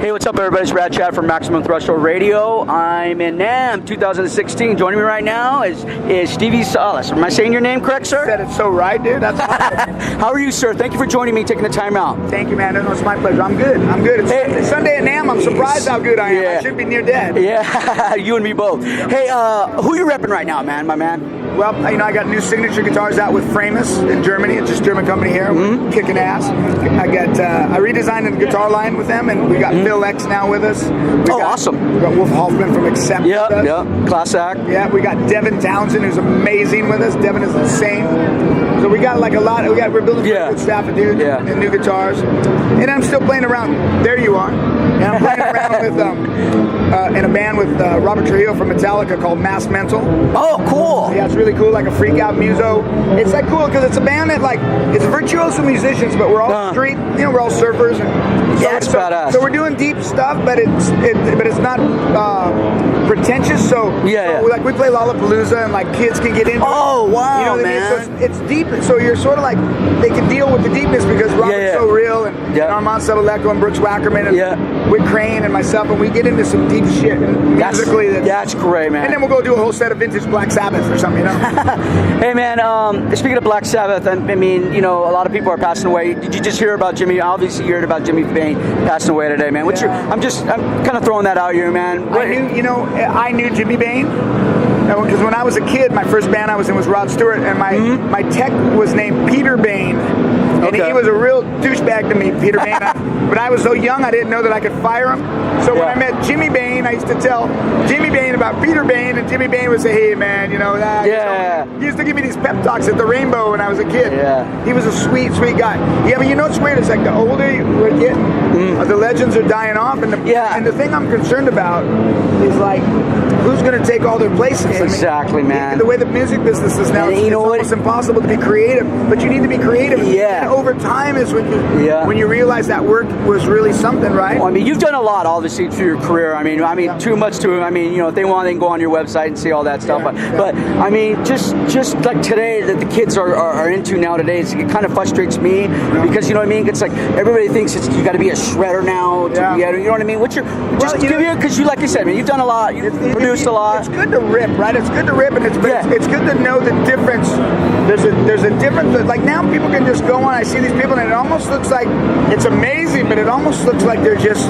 Hey, what's up, everybody? It's RadChad from Maximum Threshold Radio. I'm in NAMM 2016. Joining me right now is Stevie Salas. Am I saying your name correct, sir? You said it so right, dude. That's awesome. How are you, sir? Thank you for joining me, taking the time out. Thank you, man. No, it's my pleasure. I'm good. It's Sunday at NAMM. I'm surprised how good I am. Yeah. I should be near dead. Yeah, you and me both. Hey, who you repping right now, man, my man? Well, you know, I got new signature guitars out with Framus in Germany. It's just a German company here, kicking ass. I redesigned the guitar line with them, and we got Phil X now with us. Awesome. We got Wolf Hoffman from Accept. Yep, class act. Yeah, we got Devin Townsend, who's amazing with us. Devin is insane. So we got like a lot. We're building a good staff of dudes and new guitars. And I'm still playing around. There you are. And I'm playing around with in a band with Robert Trujillo from Metallica called Mass Mental. Oh, cool. Yeah, it's really cool, like a freak out muso. It's like cool because it's a band that like it's virtuoso musicians, but we're all street. You know, we're all surfers. And yeah, it's badass. So we're doing deep stuff, but it's not pretentious. So like we play Lollapalooza, and like kids can get into. Oh wow, you know what man! I mean? So it's deep. So you're sort of like they can deal with the deepness because Robert's so real, and Armand Sabaleko and Brooks Wackerman and Whit Crane and myself, and we get into some deep shit. And musically, that's great, man. And then we'll go do a whole set of vintage Black Sabbath or something, you know. Hey, man. Speaking of Black Sabbath, I mean, you know, a lot of people are passing away. Did you just hear about Jimmy? Obviously, you heard about Jimmy Bain passing away today, man. What's I'm kind of throwing that out here, man. I knew Jimmy Bain. Because when I was a kid, my first band I was in was Rod Stewart, and my tech was named Peter Bain, and he was a real douchebag to me, Peter Bain. But I was so young, I didn't know that I could fire him. So when I met Jimmy Bain, I used to tell Jimmy Bain about Peter Bain, and Jimmy Bain would say, "Hey, man, you know that." He used to give me these pep talks at the Rainbow when I was a kid. He was a sweet, sweet guy. Yeah, but you know what's weird? It's like the older we're getting, the legends are dying off, and the thing I'm concerned about is like, who's going to take all their places? Exactly, man. The way the music business is now, it's almost impossible to be creative, but you need to be creative. And over time is when you realize that work was really something, right? Well, I mean, you've done a lot, obviously, through your career. I mean, too much to. I mean, you know, if they want, they can go on your website and see all that stuff. But I mean, just like today that the kids are into now today, it kind of frustrates me because you know what I mean. It's like everybody thinks you got to be a shredder now. You know what I mean? What's your because you like you said, I mean, you've done a lot. You've produced a lot. It's good to rip, right? It's good to rip, and it's good to know the difference. There's a difference. Like now, people can just go on. I see these people, and it almost looks like it's amazing, but it almost looks like they're just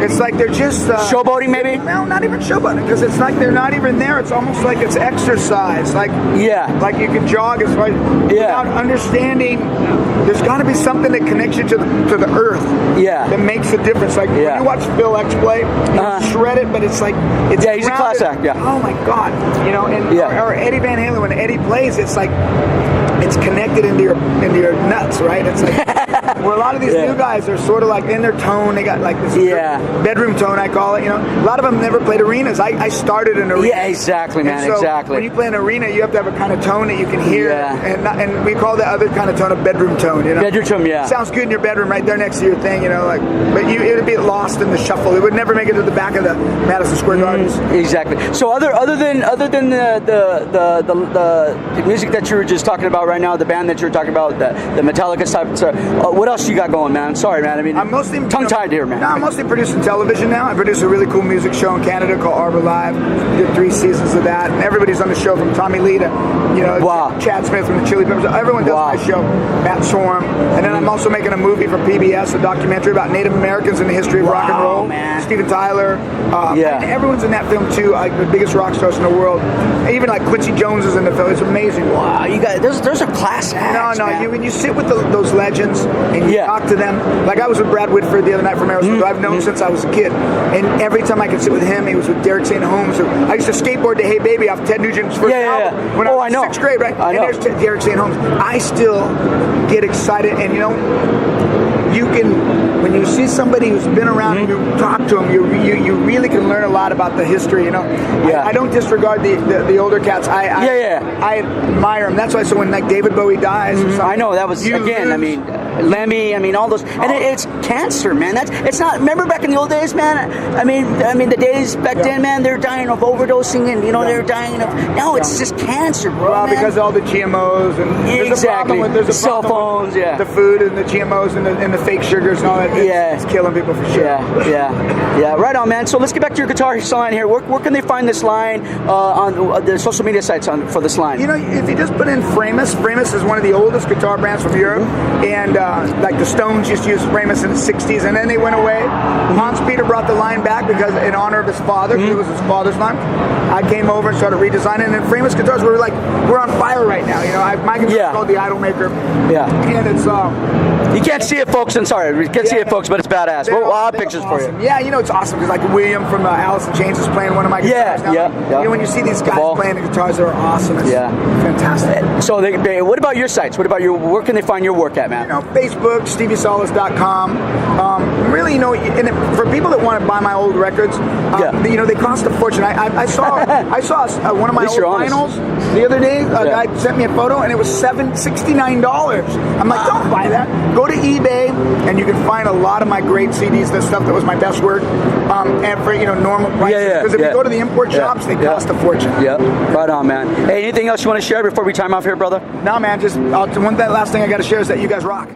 It's like they're just showboating, maybe. No, not even showboating, because it's like they're not even there. It's almost like it's exercise. Like like you can jog as far without understanding. There's got to be something that connects you to the earth. That makes a difference. Like when you watch Phil X play, you shred it, but it's like it's he's a class act. Oh my God, you know, and or Eddie Van Halen, when Eddie plays, it's like it's connected into your nuts, right? It's like where a lot of these new guys are sort of like in their tone. They got like this bedroom tone, I call it. You know, a lot of them never played arenas. I started an arena. Yeah, exactly, man. So exactly. When you play an arena, you have to have a kind of tone that you can hear, and we call the other kind of tone a bedroom tone. You know, bedroom tone, sounds good in your bedroom, right there next to your thing. You know, like, but it'd be lost in the shuffle. It would never make it to the back of the Madison Square Gardens. Exactly. So other than the music that you were just talking about right now, the band that you were talking about, the Metallica type, what else you got going, man? Sorry, man. I mean, I'm mostly tongue-tied here, man. No, I'm mostly producing television now. I produce a really cool music show in Canada called Arbor Live. Did 3 seasons of that, and everybody's on the show from Tommy Lee to, you know, Chad Smith from the Chili Peppers. Everyone does my show. Matt Sorum, and then I'm also making a movie for PBS, a documentary about Native Americans in the history of rock and roll. Man. Steven Tyler. And everyone's in that film too. Like the biggest rock stars in the world. Even like Quincy Jones is in the film. It's amazing. Wow, you guys, those are class acts. No, when you sit with those legends and you talk to them, like I was with Brad Whitford the other night from Aerosmith, who I've known since I was a kid, and every time I could sit with him, he was with Derek St. Holmes. I used to skateboard to Hey Baby off Ted Nugent's first album when I was in 6th grade, right? And there's Derek St. Holmes. I still get excited, and you know, you can, when you see somebody who's been around and you talk to them, you really can learn a lot about the history, you know. I don't disregard the older cats. I admire them. That's why, so when like David Bowie dies or something, I know, that was, again, I mean, Lemmy, I mean, all those, and it's cancer, man. It's not. Remember back in the old days, man. I mean, the days back then, man. They're dying of overdosing, and they're dying of. Now it's just cancer, bro. Well, man. because of all the GMOs and exactly. there's a cell phones, the food and the GMOs and the fake sugars and all that. It's killing people for sure. Yeah. Right on, man. So let's get back to your guitar line here. Where can they find this line on the social media sites for this line? If you just put in Framus is one of the oldest guitar brands from Europe, and like the Stones used to use Framus in the 60s, and then they went away. Hans Peter brought the line back because in honor of his father, it was his father's line. I came over and started redesigning, and Framus guitars we're on fire right now. My guitar is called the Idolmaker. Yeah. And it's you can't see it, folks. I'm sorry, you can't see it, folks, but it's badass. We'll have pictures for you. Yeah, it's awesome because like William from Alice in Chains is playing one of my guitars now. Yeah. When you see these guys playing the guitars, they're awesome. It's fantastic. So what about your sites? What about where can they find your work at, man? Facebook, StevieSalas.com. Really, and for people that want to buy my old records, they cost a fortune. I saw one of my old vinyls the other day. A guy sent me a photo, and it was $69. I'm like, don't buy that. Go to eBay, and you can find a lot of my great CDs, the stuff that was my best work, and for normal prices. Because if you go to the import shops, they cost a fortune. Yeah, right on, man. Hey, anything else you want to share before we time off here, brother? No, man. Just last thing I got to share is that you guys rock.